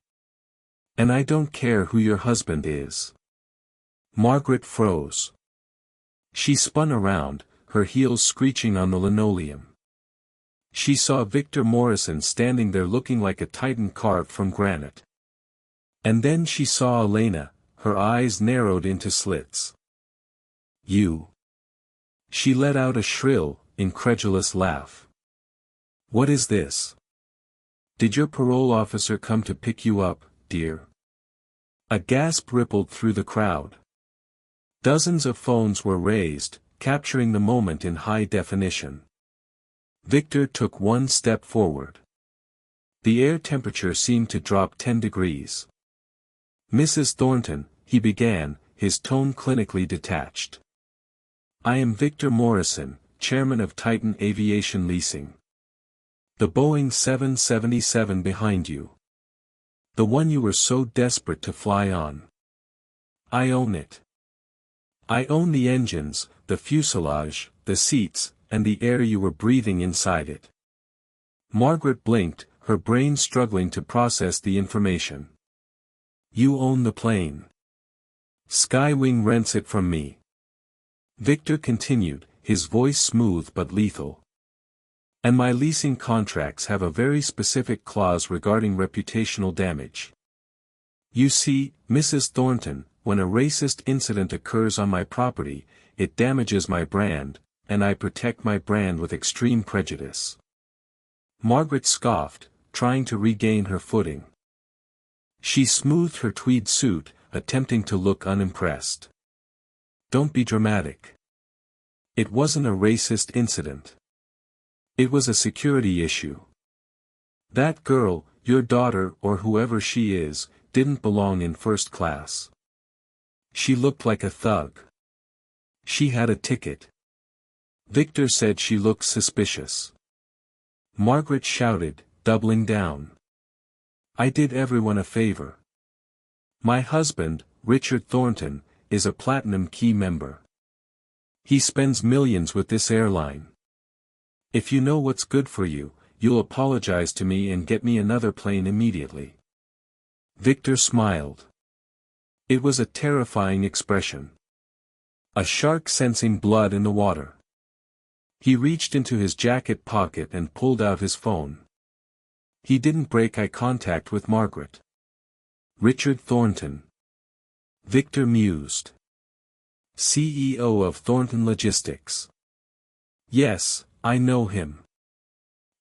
And I don't care who your husband is. Margaret froze. She spun around, her heels screeching on the linoleum. She saw Victor Morrison standing there looking like a titan carved from granite. And then she saw Elena, her eyes narrowed into slits. You. She let out a shrill, incredulous laugh. What is this? Did your parole officer come to pick you up, dear? A gasp rippled through the crowd. Dozens of phones were raised, capturing the moment in high definition. Victor took one step forward. The air temperature seemed to drop 10 degrees. Mrs. Thornton, he began, his tone clinically detached. I am Victor Morrison, chairman of Titan Aviation Leasing. The Boeing 777 behind you. The one you were so desperate to fly on. I own it. I own the engines, the fuselage, the seats, and the air you were breathing inside it. Margaret blinked, her brain struggling to process the information. You own the plane. Skywing rents it from me. Victor continued, his voice smooth but lethal. And my leasing contracts have a very specific clause regarding reputational damage. You see, Mrs. Thornton, when a racist incident occurs on my property, it damages my brand, and I protect my brand with extreme prejudice. Margaret scoffed, trying to regain her footing. She smoothed her tweed suit, attempting to look unimpressed. Don't be dramatic. It wasn't a racist incident. It was a security issue. That girl, your daughter or whoever she is, didn't belong in first class. She looked like a thug. She had a ticket. Victor said she looked suspicious. Margaret shouted, doubling down. I did everyone a favor. My husband, Richard Thornton, is a platinum key member. He spends millions with this airline. If you know what's good for you, you'll apologize to me and get me another plane immediately. Victor smiled. It was a terrifying expression. A shark sensing blood in the water. He reached into his jacket pocket and pulled out his phone. He didn't break eye contact with Margaret. Richard Thornton. Victor mused. CEO of Thornton Logistics. Yes, I know him.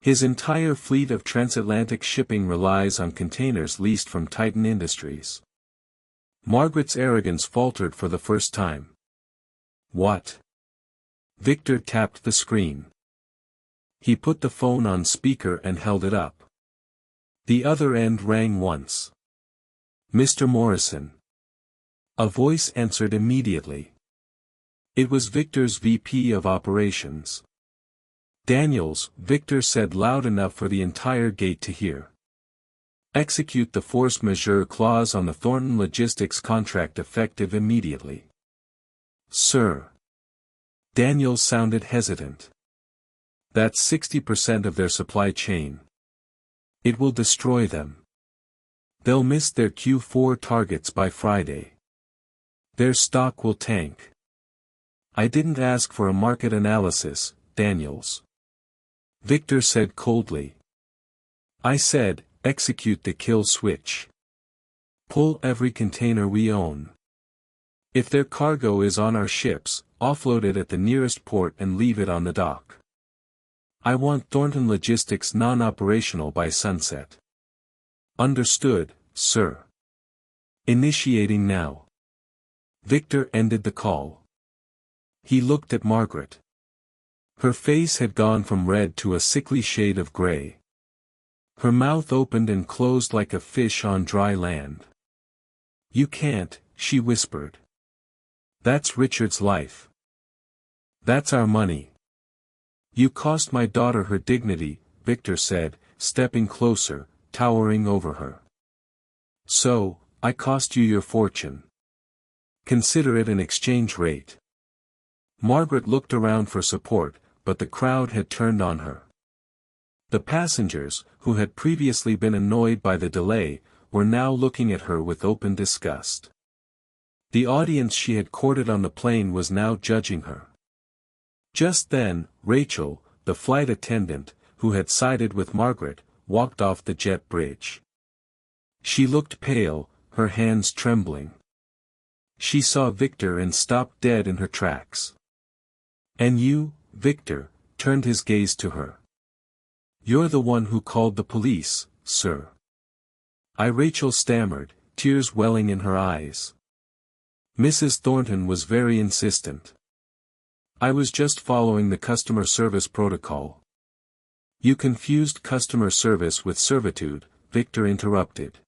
His entire fleet of transatlantic shipping relies on containers leased from Titan Industries. Margaret's arrogance faltered for the first time. What? Victor tapped the screen. He put the phone on speaker and held it up. The other end rang once. "Mr. Morrison." A voice answered immediately. It was Victor's VP of Operations. "Daniels," Victor said loud enough for the entire gate to hear. "Execute the force majeure clause on the Thornton Logistics contract effective immediately." "Sir." Daniels sounded hesitant. "That's 60% of their supply chain. It will destroy them. They'll miss their Q4 targets by Friday. Their stock will tank." "I didn't ask for a market analysis, Daniels," Victor said coldly. "I said, execute the kill switch. Pull every container we own. If their cargo is on our ships, offload it at the nearest port and leave it on the dock. I want Thornton Logistics non-operational by sunset." "Understood, sir. Initiating now." Victor ended the call. He looked at Margaret. Her face had gone from red to a sickly shade of gray. Her mouth opened and closed like a fish on dry land. "You can't," she whispered. "That's Richard's life. That's our money." "You cost my daughter her dignity," Victor said, stepping closer, towering over her. "So, I cost you your fortune. Consider it an exchange rate." Margaret looked around for support, but the crowd had turned on her. The passengers, who had previously been annoyed by the delay, were now looking at her with open disgust. The audience she had courted on the plane was now judging her. Just then, Rachel, the flight attendant, who had sided with Margaret, walked off the jet bridge. She looked pale, her hands trembling. She saw Victor and stopped dead in her tracks. "And you, Victor," turned his gaze to her. "You're the one who called the police, sir." Rachel stammered, tears welling in her eyes. Mrs. Thornton was very insistent. "I was just following the customer service protocol." "You confused customer service with servitude," Victor interrupted.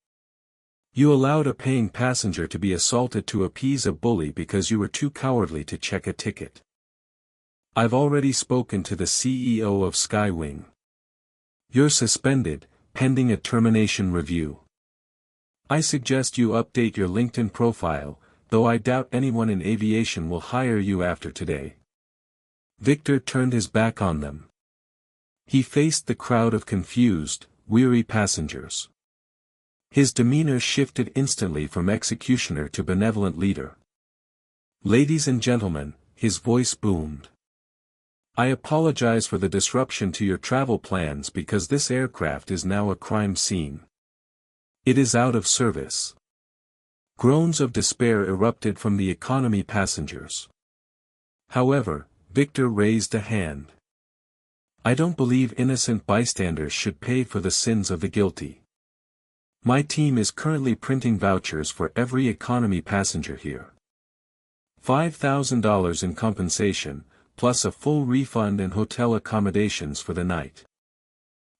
"You allowed a paying passenger to be assaulted to appease a bully because you were too cowardly to check a ticket." "I've already spoken to the CEO of Skywing. You're suspended, pending a termination review. I suggest you update your LinkedIn profile, though I doubt anyone in aviation will hire you after today." Victor turned his back on them. He faced the crowd of confused, weary passengers. His demeanor shifted instantly from executioner to benevolent leader. "Ladies and gentlemen," his voice boomed. "I apologize for the disruption to your travel plans because this aircraft is now a crime scene. It is out of service." Groans of despair erupted from the economy passengers. However, Victor raised a hand. "I don't believe innocent bystanders should pay for the sins of the guilty. My team is currently printing vouchers for every economy passenger here. $5,000 in compensation, plus a full refund and hotel accommodations for the night."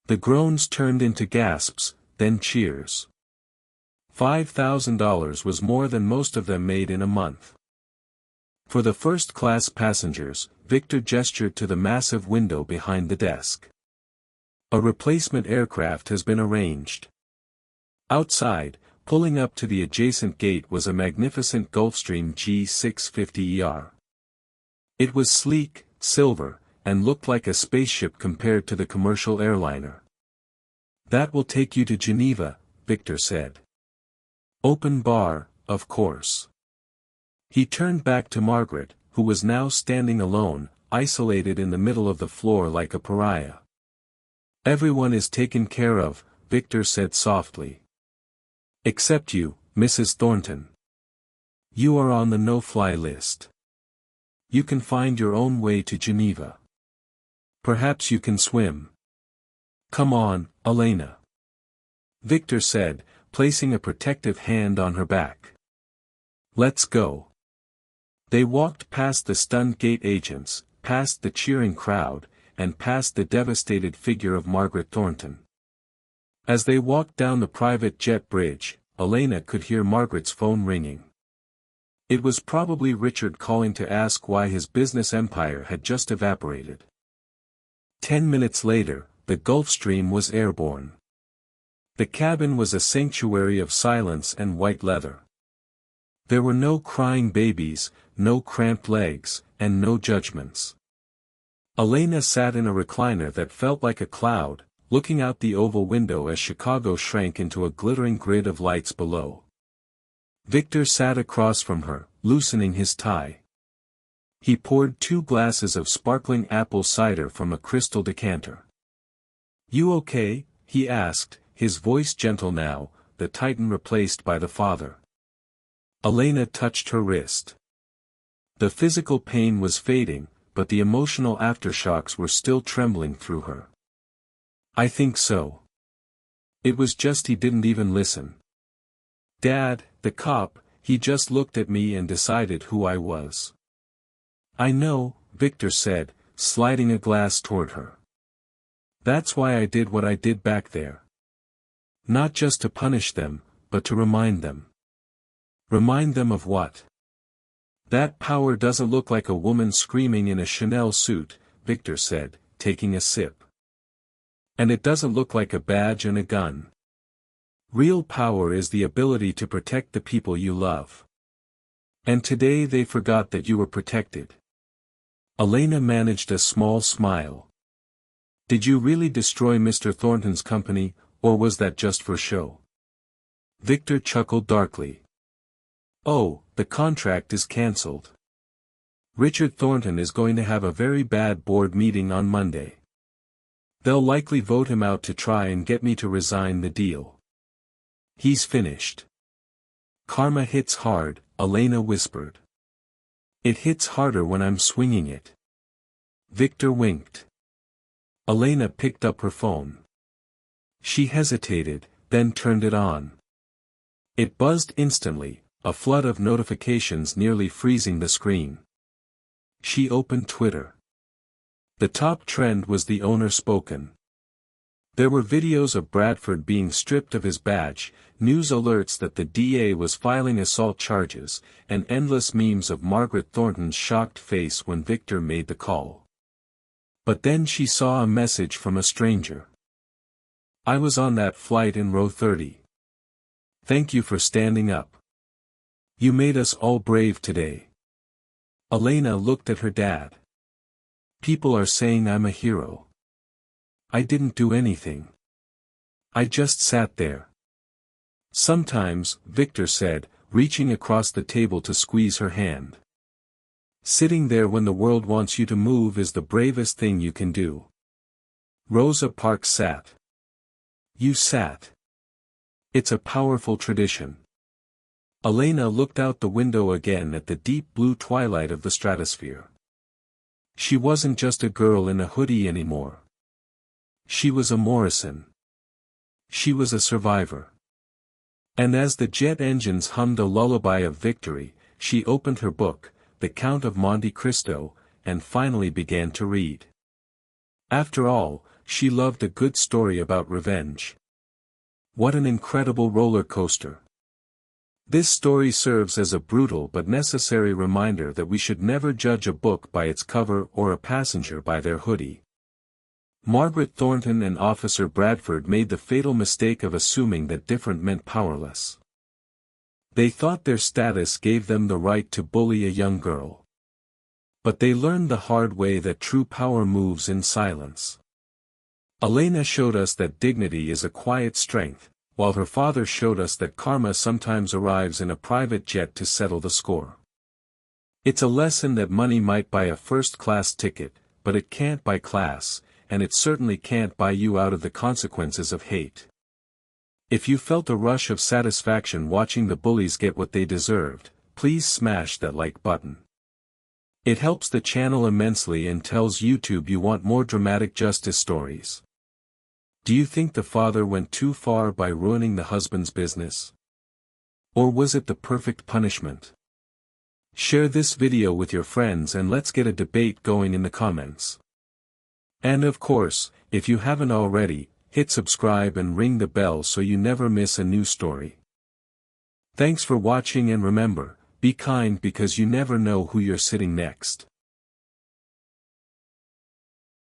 The groans turned into gasps, then cheers. $5,000 was more than most of them made in a month. For the first-class passengers, Victor gestured to the massive window behind the desk. "A replacement aircraft has been arranged." Outside, pulling up to the adjacent gate was a magnificent Gulfstream G650ER. It was sleek, silver, and looked like a spaceship compared to the commercial airliner. "That will take you to Geneva," Victor said. "Open bar, of course." He turned back to Margaret, who was now standing alone, isolated in the middle of the floor like a pariah. "Everyone is taken care of," Victor said softly. "Except you, Mrs. Thornton. You are on the no-fly list. You can find your own way to Geneva. Perhaps you can swim. Come on, Elena," Victor said, placing a protective hand on her back. "Let's go." They walked past the stunned gate agents, past the cheering crowd, and past the devastated figure of Margaret Thornton. As they walked down the private jet bridge, Elena could hear Margaret's phone ringing. It was probably Richard calling to ask why his business empire had just evaporated. 10 minutes later, the Gulfstream was airborne. The cabin was a sanctuary of silence and white leather. There were no crying babies, no cramped legs, and no judgments. Elena sat in a recliner that felt like a cloud, looking out the oval window as Chicago shrank into a glittering grid of lights below. Victor sat across from her, loosening his tie. He poured 2 glasses of sparkling apple cider from a crystal decanter. "You okay?" he asked, his voice gentle now, the Titan replaced by the father. Elena touched her wrist. The physical pain was fading, but the emotional aftershocks were still trembling through her. "I think so." It was just he didn't even listen. "Dad, the cop, he just looked at me and decided who I was." "I know," Victor said, sliding a glass toward her. "That's why I did what I did back there. Not just to punish them, but to remind them." "Remind them of what?" "That power doesn't look like a woman screaming in a Chanel suit," Victor said, taking a sip. "And it doesn't look like a badge and a gun. Real power is the ability to protect the people you love. And today they forgot that you were protected." Elena managed a small smile. "Did you really destroy Mr. Thornton's company, or was that just for show?" Victor chuckled darkly. "Oh, the contract is cancelled. Richard Thornton is going to have a very bad board meeting on Monday. They'll likely vote him out to try and get me to resign the deal. He's finished." "Karma hits hard," Elena whispered. "It hits harder when I'm swinging it." Victor winked. Elena picked up her phone. She hesitated, then turned it on. It buzzed instantly, a flood of notifications nearly freezing the screen. She opened Twitter. The top trend was the owner spoken. There were videos of Bradford being stripped of his badge, news alerts that the DA was filing assault charges, and endless memes of Margaret Thornton's shocked face when Victor made the call. But then she saw a message from a stranger. "I was on that flight in row 30. Thank you for standing up. You made us all brave today." Elena looked at her dad. "People are saying I'm a hero. I didn't do anything. I just sat there." "Sometimes," Victor said, reaching across the table to squeeze her hand. "Sitting there when the world wants you to move is the bravest thing you can do." Rosa Parks sat. "You sat. It's a powerful tradition." Elena looked out the window again at the deep blue twilight of the stratosphere. She wasn't just a girl in a hoodie anymore. She was a Morrison. She was a survivor. And as the jet engines hummed a lullaby of victory, she opened her book, The Count of Monte Cristo, and finally began to read. After all, she loved a good story about revenge. What an incredible roller coaster. This story serves as a brutal but necessary reminder that we should never judge a book by its cover or a passenger by their hoodie. Margaret Thornton and Officer Bradford made the fatal mistake of assuming that different meant powerless. They thought their status gave them the right to bully a young girl. But they learned the hard way that true power moves in silence. Elena showed us that dignity is a quiet strength, while her father showed us that karma sometimes arrives in a private jet to settle the score. It's a lesson that money might buy a first-class ticket, but it can't buy class, and it certainly can't buy you out of the consequences of hate. If you felt a rush of satisfaction watching the bullies get what they deserved, please smash that like button. It helps the channel immensely and tells YouTube you want more dramatic justice stories. Do you think the father went too far by ruining the husband's business? Or was it the perfect punishment? Share this video with your friends and let's get a debate going in the comments. And of course, if you haven't already, hit subscribe and ring the bell so you never miss a new story. Thanks for watching, and remember, be kind because you never know who you're sitting next.